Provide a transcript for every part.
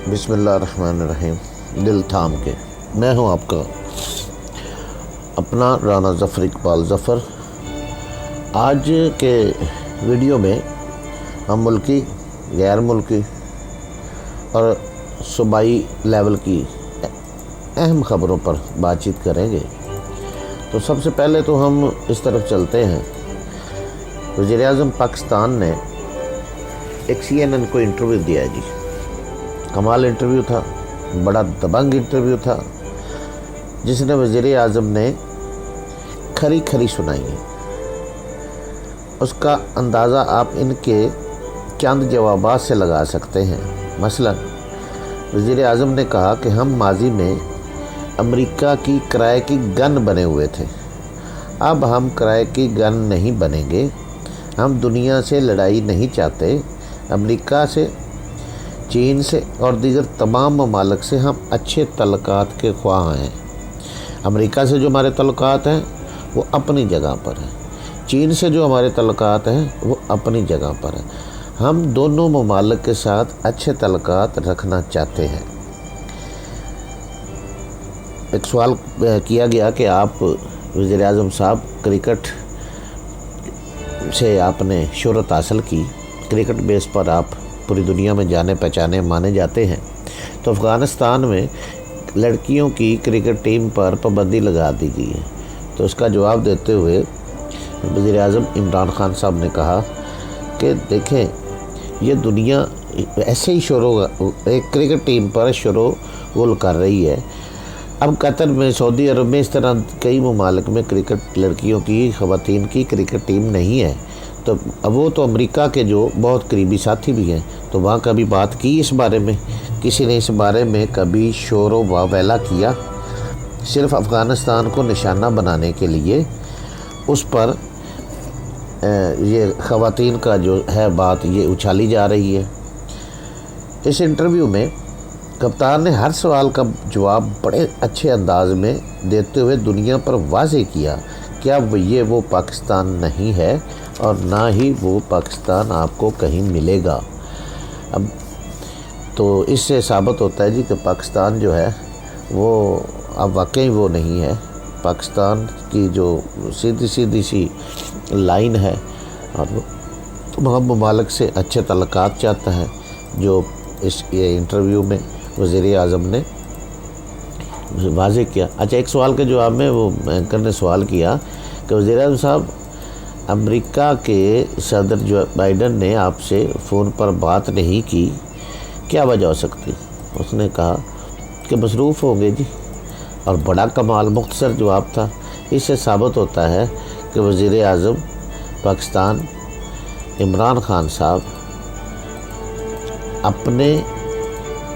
بسم اللہ الرحمن الرحیم۔ دل تھام کے، میں ہوں آپ کا اپنا رانا ظفر اقبال ظفر۔ آج کے ویڈیو میں ہم ملکی، غیر ملکی اور صوبائی لیول کی اہم خبروں پر بات چیت کریں گے۔ تو سب سے پہلے تو ہم اس طرف چلتے ہیں۔ وزیر اعظم پاکستان نے ایک CNN کو انٹرویو دیا ہے جی، کمال انٹرویو تھا، بڑا دبنگ انٹرویو تھا، جس نے وزیر اعظم نے کھری کھری سنائی ہے۔ اس کا اندازہ آپ ان کے چند جوابات سے لگا سکتے ہیں۔ مثلا وزیر اعظم نے کہا کہ ہم ماضی میں امریکہ کی کرائے کی گن بنے ہوئے تھے، اب ہم کرائے کی گن نہیں بنیں گے۔ ہم دنیا سے لڑائی نہیں چاہتے، امریکہ سے، چین سے اور دیگر تمام ممالک سے ہم اچھے تعلقات کے خواہاں ہیں۔ امریکہ سے جو ہمارے تعلقات ہیں وہ اپنی جگہ پر ہیں، چین سے جو ہمارے تعلقات ہیں وہ اپنی جگہ پر ہیں۔ ہم دونوں ممالک کے ساتھ اچھے تعلقات رکھنا چاہتے ہیں۔ ایک سوال کیا گیا کہ آپ وزیر اعظم صاحب کرکٹ سے آپ نے شہرت حاصل کی، کرکٹ بیس پر آپ پوری دنیا میں جانے پہچانے مانے جاتے ہیں، تو افغانستان میں لڑکیوں کی کرکٹ ٹیم پر پابندی لگا دی گئی ہے۔ تو اس کا جواب دیتے ہوئے وزیر اعظم عمران خان صاحب نے کہا کہ دیکھیں، یہ دنیا ایسے ہی ایک کرکٹ ٹیم پر شروع غل کر رہی ہے۔ اب قطر میں، سعودی عرب میں، اس طرح کئی ممالک میں کرکٹ لڑکیوں کی، خواتین کی کرکٹ ٹیم نہیں ہے۔ تو اب وہ تو امریکہ کے جو بہت قریبی ساتھی بھی ہیں، تو وہاں کبھی بات کی اس بارے میں؟ کسی نے اس بارے میں کبھی شور و واویلا کیا؟ صرف افغانستان کو نشانہ بنانے کے لیے اس پر یہ خواتین کا جو ہے بات یہ اچھالی جا رہی ہے۔ اس انٹرویو میں کپتان نے ہر سوال کا جواب بڑے اچھے انداز میں دیتے ہوئے دنیا پر واضح کیا کہ اب وہ پاکستان نہیں ہے اور نہ ہی وہ پاکستان آپ کو کہیں ملے گا۔ اب تو اس سے ثابت ہوتا ہے جی کہ پاکستان جو ہے وہ اب واقعی وہ نہیں ہے۔ پاکستان کی جو سیدھی سی لائن ہے اور وہ تمام ممالک سے اچھے تعلقات چاہتا ہے، جو یہ انٹرویو میں وزیر اعظم نے واضح کیا۔ اچھا، ایک سوال کے جواب میں وہ اینکر نے سوال کیا کہ وزیر اعظم صاحب، امریکہ کے صدر جو بائیڈن نے آپ سے فون پر بات نہیں کی، کیا وجہ ہو سکتی؟ اس نے کہا کہ مصروف ہوں گے جی، اور بڑا کمال مختصر جواب تھا۔ اس سے ثابت ہوتا ہے کہ وزیر اعظم پاکستان عمران خان صاحب اپنے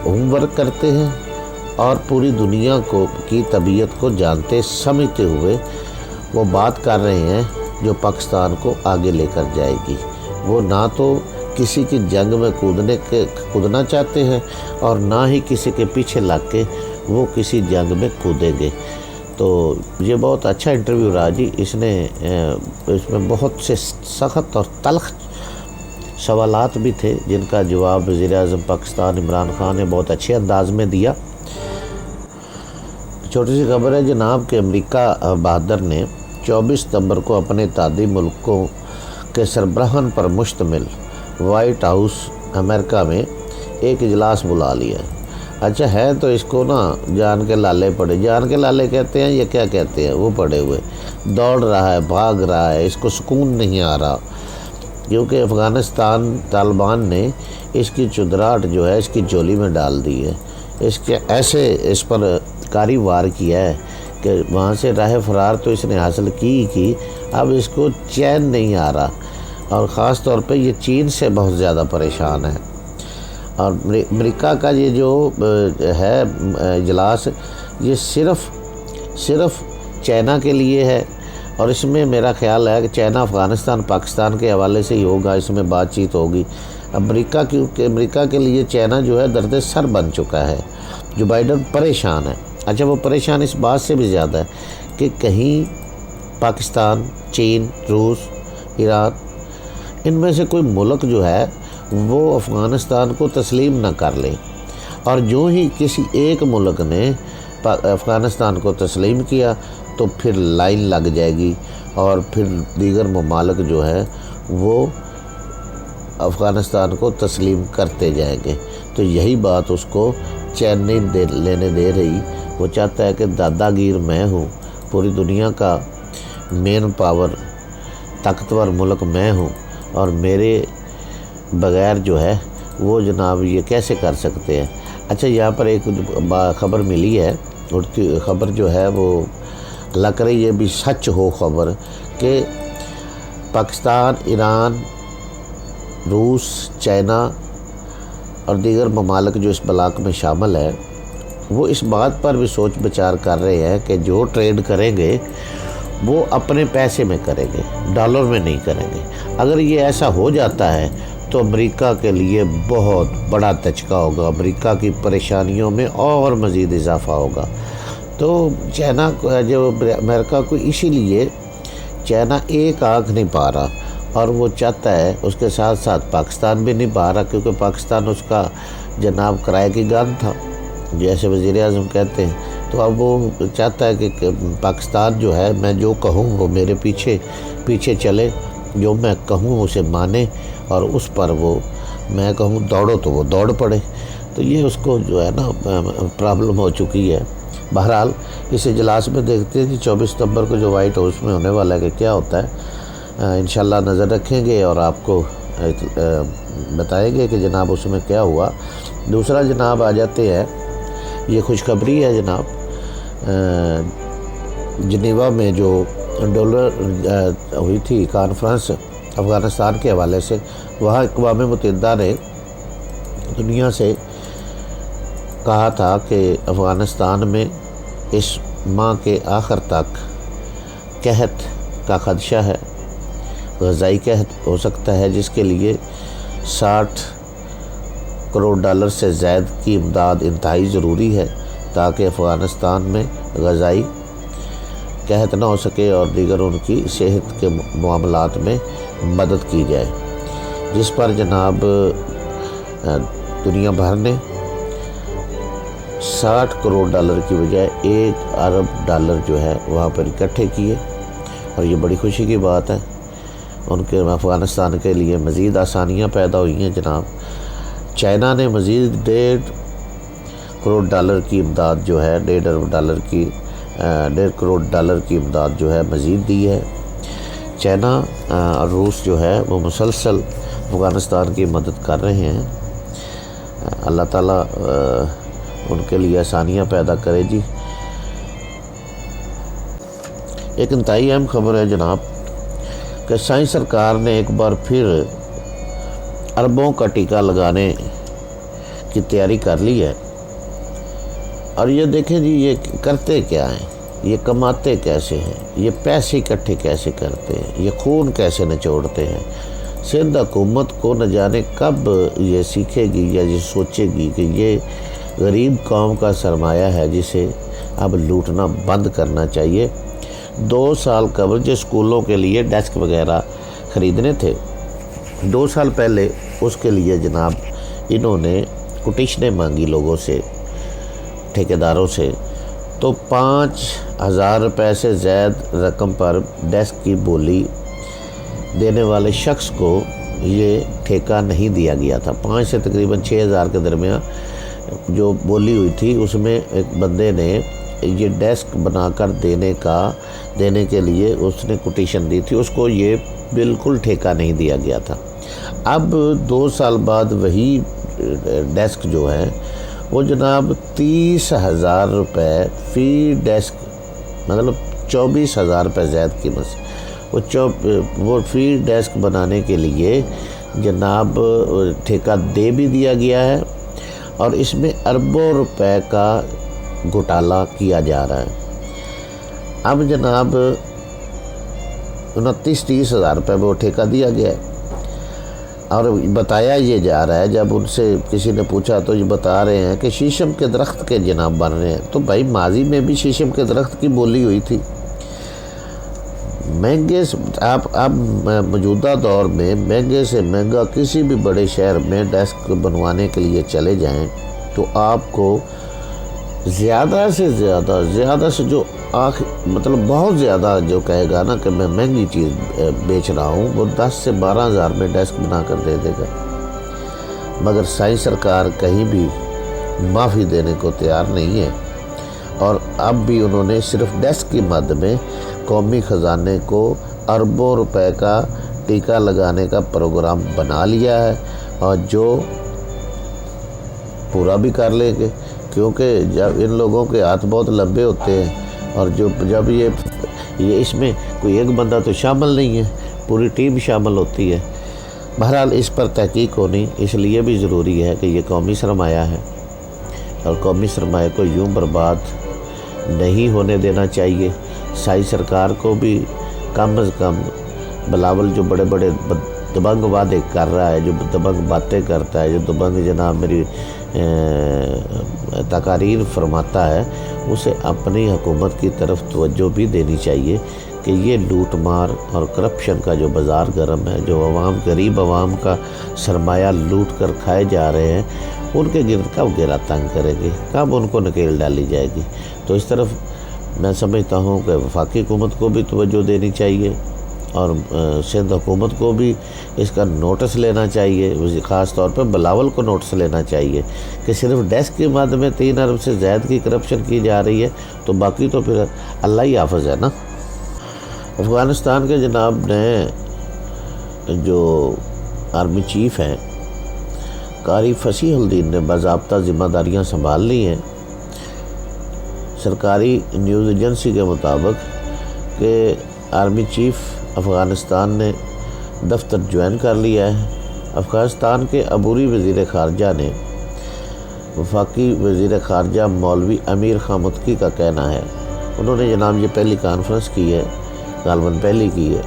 ہوم ورک کرتے ہیں اور پوری دنیا کی طبیعت کو جانتے سمجھتے ہوئے وہ بات کر رہے ہیں جو پاکستان کو آگے لے کر جائے گی۔ وہ نہ تو کسی کی جنگ میں کودنا چاہتے ہیں اور نہ ہی کسی کے پیچھے لگ کے وہ کسی جنگ میں کودیں گے۔ تو یہ بہت اچھا انٹرویو رہا جی۔ اس میں بہت سے سخت اور تلخ سوالات بھی تھے جن کا جواب وزیر اعظم پاکستان عمران خان نے بہت اچھے انداز میں دیا۔ چھوٹی سی خبر ہے جناب کہ امریکہ بہادر نے 24 ستمبر کو اپنے اتحادی ملکوں کے سربراہان پر مشتمل وائٹ ہاؤس امریکہ میں ایک اجلاس بلا لیا ہے۔ اچھا ہے تو اس کو نا جان کے لالے پڑے، جان کے لالے کہتے ہیں یا کیا کہتے ہیں، وہ پڑے ہوئے دوڑ رہا ہے، بھاگ رہا ہے، اس کو سکون نہیں آ رہا، کیونکہ افغانستان طالبان نے اس کی چدراہٹ جو ہے اس کی جولی میں ڈال دی ہے۔ اس پر کاری وار کیا ہے کہ وہاں سے راہ فرار تو اس نے حاصل کی، اب اس کو چین نہیں آ رہا، اور خاص طور پہ یہ چین سے بہت زیادہ پریشان ہے۔ اور امریکہ کا یہ جو ہے اجلاس، یہ صرف چائنا کے لیے ہے، اور اس میں میرا خیال ہے کہ چائنا افغانستان پاکستان کے حوالے سے ہی ہوگا، اس میں بات چیت ہوگی۔ امریکہ کے لیے چائنا جو ہے درد سر بن چکا ہے، جو بائیڈن پریشان ہے۔ اچھا، وہ پریشان اس بات سے بھی زیادہ ہے کہ کہیں پاکستان، چین، روس، ایران، ان میں سے کوئی ملک جو ہے وہ افغانستان کو تسلیم نہ کر لے، اور جو ہی کسی ایک ملک نے افغانستان کو تسلیم کیا تو پھر لائن لگ جائے گی اور پھر دیگر ممالک جو ہے وہ افغانستان کو تسلیم کرتے جائیں گے۔ تو یہی بات اس کو چین نہیں لینے دے رہی۔ وہ چاہتا ہے کہ دادا گیر میں ہوں، پوری دنیا کا مین پاور طاقتور ملک میں ہوں، اور میرے بغیر جو ہے وہ جناب یہ کیسے کر سکتے ہیں۔ اچھا، یہاں پر ایک خبر ملی ہے، خبر جو ہے وہ لگ رہی ہے بھی سچ ہو خبر، کہ پاکستان، ایران، روس، چائنا اور دیگر ممالک جو اس بلاک میں شامل ہے، وہ اس بات پر بھی سوچ بچار کر رہے ہیں کہ جو ٹریڈ کریں گے وہ اپنے پیسے میں کریں گے، ڈالر میں نہیں کریں گے۔ اگر یہ ایسا ہو جاتا ہے تو امریکہ کے لیے بہت بڑا دھچکا ہوگا، امریکہ کی پریشانیوں میں اور مزید اضافہ ہوگا۔ تو چائنا جو امریکہ کو، اسی لیے چائنا ایک آنکھ نہیں پا رہا، اور وہ چاہتا ہے اس کے ساتھ ساتھ پاکستان بھی نہیں پا رہا، کیونکہ پاکستان اس کا جناب کرائے کی گن تھا، جیسے وزیر اعظم کہتے ہیں۔ تو اب وہ چاہتا ہے کہ پاکستان جو ہے، میں جو کہوں وہ میرے پیچھے چلے، جو میں کہوں اسے مانے، اور اس پر وہ میں کہوں دوڑو تو وہ دوڑ پڑے۔ تو یہ اس کو جو ہے نا پرابلم ہو چکی ہے۔ بہرحال اس اجلاس میں دیکھتے ہیں کہ 24 ستمبر کو جو وائٹ ہاؤس میں ہونے والا ہے کہ کیا ہوتا ہے، انشاءاللہ نظر رکھیں گے اور آپ کو بتائیں گے کہ جناب اس میں کیا ہوا۔ دوسرا جناب آ جاتے ہیں، یہ خوشخبری ہے جناب، جنیوا میں جو ڈالر ہوئی تھی کانفرنس افغانستان کے حوالے سے، وہاں اقوام متحدہ نے دنیا سے کہا تھا کہ افغانستان میں اس ماہ کے آخر تک قحط کا خدشہ ہے، غذائی قحط ہو سکتا ہے، جس کے لیے 60 کروڑ ڈالر سے زائد کی امداد انتہائی ضروری ہے، تاکہ افغانستان میں غذائی قحط نہ ہو سکے اور دیگر ان کی صحت کے معاملات میں مدد کی جائے، جس پر جناب دنیا بھر نے 60 کروڑ ڈالر کی بجائے 1 ارب ڈالر جو ہے وہاں پر اکٹھے کیے، اور یہ بڑی خوشی کی بات ہے۔ ان کے افغانستان کے لیے مزید آسانیاں پیدا ہوئی ہیں جناب۔ چائنا نے مزید 1.5 کروڑ ڈالر کی امداد جو ہے، 1.5 کروڑ ڈالر کی امداد جو ہے مزید دی ہے۔ چائنا اور روس جو ہے وہ مسلسل افغانستان کی مدد کر رہے ہیں۔ اللہ تعالیٰ ان کے لیے آسانیاں پیدا کرے جی۔ ایک انتہائی اہم خبر ہے جناب کہ سائنس سرکار نے ایک بار پھر اربوں کا ٹیکہ لگانے کی تیاری کر لی ہے، اور یہ دیکھیں جی یہ کرتے کیا ہیں، یہ کماتے کیسے ہیں، یہ پیسے اکٹھے کیسے کرتے ہیں، یہ خون کیسے نچوڑتے ہیں۔ سندھ حکومت کو نہ جانے کب یہ سیکھے گی یا یہ سوچے گی کہ یہ غریب قوم کا سرمایہ ہے جسے اب لوٹنا بند کرنا چاہیے۔ 2 سال قبل جو اسکولوں کے لیے ڈیسک وغیرہ خریدنے تھے، 2 سال پہلے اس کے لیے جناب انہوں نے کوٹیشنیں مانگی لوگوں سے، ٹھیکیداروں سے، تو 5,000 روپے سے زائد رقم پر ڈیسک کی بولی دینے والے شخص کو یہ ٹھیکہ نہیں دیا گیا تھا۔ 5 سے تقریباً 6,000 کے درمیان جو بولی ہوئی تھی، اس میں ایک بندے نے یہ ڈیسک بنا کر دینے کے لیے اس نے کوٹیشن دی تھی، اس کو یہ بالکل ٹھیکہ نہیں دیا گیا تھا۔ اب 2 سال بعد وہی ڈیسک جو ہے وہ جناب 30,000 روپے فی ڈیسک، مطلب 24,000 روپے زائد قیمت سے وہ فی ڈیسک بنانے کے لیے جناب ٹھیکہ دے بھی دیا گیا ہے، اور اس میں اربوں روپے کا گھوٹالہ کیا جا رہا ہے۔ اب جناب 29-30,000 روپے وہ ٹھیکہ دیا گیا ہے، اور بتایا یہ جا رہا ہے، جب ان سے کسی نے پوچھا تو یہ بتا رہے ہیں کہ شیشم کے درخت کے جناب بن رہے ہیں۔ تو بھائی ماضی میں بھی شیشم کے درخت کی بولی ہوئی تھی۔ مہنگے آپ موجودہ دور میں مہنگے سے مہنگا کسی بھی بڑے شہر میں ڈیسک بنوانے کے لیے چلے جائیں تو آپ کو زیادہ سے جو مطلب بہت زیادہ جو کہے گا نا کہ میں مہنگی چیز بیچ رہا ہوں، وہ 10 سے 12 ہزار میں ڈیسک بنا کر دے دے گا۔ مگر سائیں سرکار کہیں بھی معافی دینے کو تیار نہیں ہے، اور اب بھی انہوں نے صرف ڈیسک کی مد میں قومی خزانے کو اربوں روپے کا ٹیکہ لگانے کا پروگرام بنا لیا ہے، اور جو پورا بھی کر لیں گے، کیونکہ جب ان لوگوں کے ہاتھ بہت لمبے ہوتے ہیں، اور جب یہ اس میں کوئی ایک بندہ تو شامل نہیں ہے، پوری ٹیم شامل ہوتی ہے۔ بہرحال اس پر تحقیق ہونی اس لیے بھی ضروری ہے کہ یہ قومی سرمایہ ہے، اور قومی سرمایہ کو یوں برباد نہیں ہونے دینا چاہیے۔ سائیں سرکار کو بھی کم از کم بلاول جو بڑے بڑے دبنگ وعدے کر رہا ہے، جو دبنگ باتیں کرتا ہے، جو دبنگ جناب میری تقاریر فرماتا ہے، اسے اپنی حکومت کی طرف توجہ بھی دینی چاہیے کہ یہ لوٹ مار اور کرپشن کا جو بازار گرم ہے، جو غریب عوام کا سرمایہ لوٹ کر کھائے جا رہے ہیں، ان کے گرد کب گھیرا تنگ کرے گی، کب ان کو نکیل ڈالی جائے گی۔ تو اس طرف میں سمجھتا ہوں کہ وفاقی حکومت کو بھی توجہ دینی چاہیے، اور سندھ حکومت کو بھی اس کا نوٹس لینا چاہیے، خاص طور پہ بلاول کو نوٹس لینا چاہیے کہ صرف ڈیسک کی مد میں 3 ارب سے زائد کی کرپشن کی جا رہی ہے، تو باقی تو پھر اللہ ہی حافظ ہے نا۔ افغانستان کے جناب نئے جو آرمی چیف ہیں قاری فصیح الدین نے باضابطہ ذمہ داریاں سنبھال لی ہیں۔ سرکاری نیوز ایجنسی کے مطابق کہ آرمی چیف افغانستان نے دفتر جوائن کر لیا ہے۔ افغانستان کے عبوری وزیر خارجہ نے وفاقی وزیر خارجہ مولوی امیر خان متقی کا کہنا ہے، انہوں نے جناب یہ پہلی کانفرنس کی ہے، غالباً پہلی کی ہے،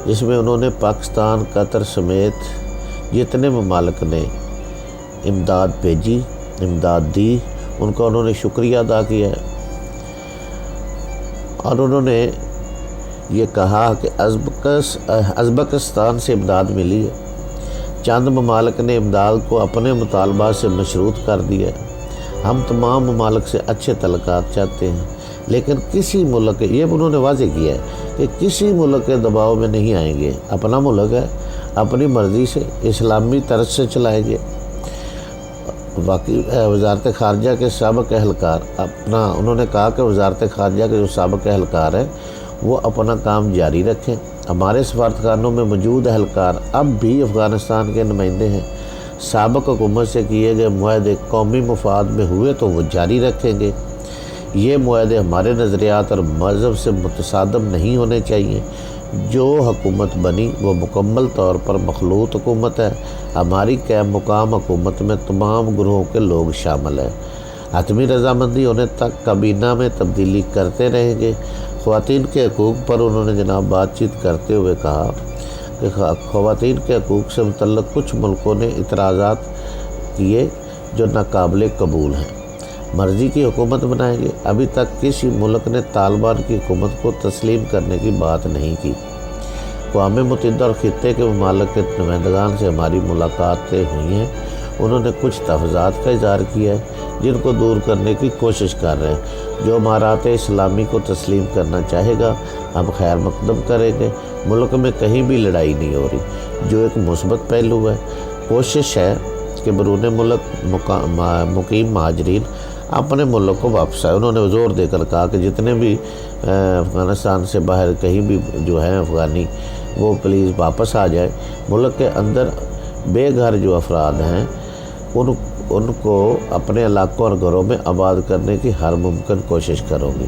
جس میں انہوں نے پاکستان، قطر سمیت جتنے ممالک نے امداد بھیجی، امداد دی، ان کا انہوں نے شکریہ ادا کیا ہے، اور انہوں نے یہ کہا کہ ازبکستان سے امداد ملی ہے، چند ممالک نے امداد کو اپنے مطالبات سے مشروط کر دیا ہے، ہم تمام ممالک سے اچھے تعلقات چاہتے ہیں، لیکن کسی ملک، یہ انہوں نے واضح کیا ہے کہ کسی ملک کے دباؤ میں نہیں آئیں گے، اپنا ملک ہے، اپنی مرضی سے اسلامی طرز سے چلائیں گے۔ باقی وزارت خارجہ کے سابق اہلکار انہوں نے کہا کہ وزارت خارجہ کے جو سابق اہلکار ہیں وہ اپنا کام جاری رکھیں، ہمارے سفارتخانوں میں موجود اہلکار اب بھی افغانستان کے نمائندے ہیں، سابق حکومت سے کیے گئے معاہدے قومی مفاد میں ہوئے تو وہ جاری رکھیں گے، یہ معاہدے ہمارے نظریات اور مذہب سے متصادم نہیں ہونے چاہیے، جو حکومت بنی وہ مکمل طور پر مخلوط حکومت ہے، ہماری قائم مقام حکومت میں تمام گروہوں کے لوگ شامل ہیں، حتمی رضامندی ہونے تک کابینہ میں تبدیلی کرتے رہیں گے۔ خواتین کے حقوق پر انہوں نے جناب بات چیت کرتے ہوئے کہا کہ خواتین کے حقوق سے متعلق کچھ ملکوں نے اعتراضات کیے جو ناقابل قبول ہیں، مرضی کی حکومت بنائیں گے، ابھی تک کسی ملک نے طالبان کی حکومت کو تسلیم کرنے کی بات نہیں کی۔ اقوام متحدہ اور خطے کے ممالک کے نمائندگان سے ہماری ملاقاتیں ہوئی ہیں، انہوں نے کچھ تحفظات کا اظہار کیا ہے جن کو دور کرنے کی کوشش کر رہے ہیں، جو امارات اسلامی کو تسلیم کرنا چاہے گا ہم خیر مقدم کریں گے، ملک میں کہیں بھی لڑائی نہیں ہو رہی، جو ایک مثبت پہلو ہے، کوشش ہے کہ بیرون ملک مقیم مہاجرین اپنے ملک کو واپس آئے۔ انہوں نے زور دے کر کہا کہ جتنے بھی افغانستان سے باہر کہیں بھی جو ہیں افغانی، وہ پلیز واپس آ جائے، ملک کے اندر بے گھر جو افراد ہیں ان کو اپنے علاقوں اور گھروں میں آباد کرنے کی ہر ممکن کوشش کروں گی۔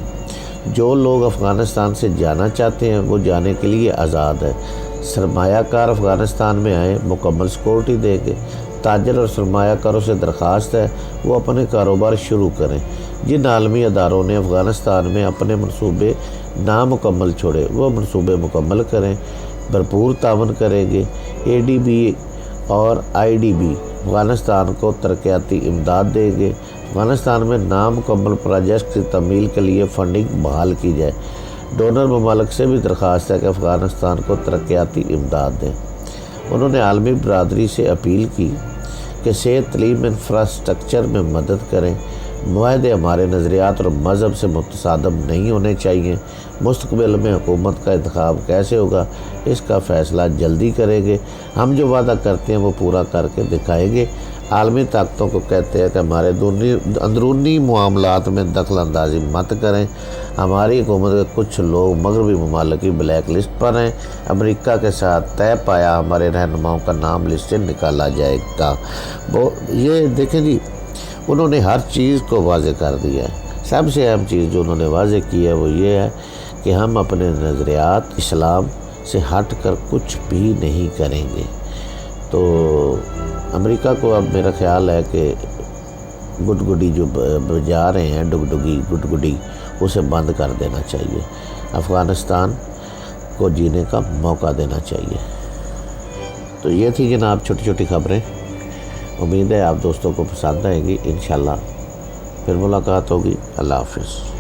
جو لوگ افغانستان سے جانا چاہتے ہیں وہ جانے کے لیے آزاد ہے، سرمایہ کار افغانستان میں آئیں، مکمل سیکورٹی دیں گے، تاجر اور سرمایہ کاروں سے درخواست ہے وہ اپنے کاروبار شروع کریں، جن عالمی اداروں نے افغانستان میں اپنے منصوبے نامکمل چھوڑے وہ منصوبے مکمل کریں، بھرپور تعاون کریں گے۔ ADB اور IDB افغانستان کو ترقیاتی امداد دیں گے، افغانستان میں نامکمل پروجیکٹ کی تکمیل کے لیے فنڈنگ بحال کی جائے، ڈونر ممالک سے بھی درخواست ہے کہ افغانستان کو ترقیاتی امداد دیں۔ انہوں نے عالمی برادری سے اپیل کی کہ صحت تعلیم انفراسٹرکچر میں مدد کریں۔ معاہدے ہمارے نظریات اور مذہب سے متصادم نہیں ہونے چاہیے۔ مستقبل میں حکومت کا انتخاب کیسے ہوگا اس کا فیصلہ جلدی کریں گے۔ ہم جو وعدہ کرتے ہیں وہ پورا کر کے دکھائیں گے۔ عالمی طاقتوں کو کہتے ہیں کہ ہمارے اندرونی معاملات میں دخل اندازی مت کریں۔ ہماری حکومت کے کچھ لوگ مغربی ممالک کی بلیک لسٹ پر ہیں۔ امریکہ کے ساتھ طے پایا ہمارے رہنماؤں کا نام لسٹ سے نکالا جائے گا۔ یہ دیکھیں جی، انہوں نے ہر چیز کو واضح کر دیا ہے۔ سب سے اہم چیز جو انہوں نے واضح کی ہے وہ یہ ہے کہ ہم اپنے نظریات اسلام سے ہٹ کر کچھ بھی نہیں کریں گے۔ تو امریکہ کو اب میرا خیال ہے کہ گڈگڈی جو بجا رہے ہیں، گڈگڈی اسے بند کر دینا چاہیے۔ افغانستان کو جینے کا موقع دینا چاہیے۔ تو یہ تھی جناب چھوٹی چھوٹی خبریں۔ امید ہے آپ دوستوں کو پسند آئیں گی۔ انشاءاللہ پھر ملاقات ہوگی۔ اللہ حافظ۔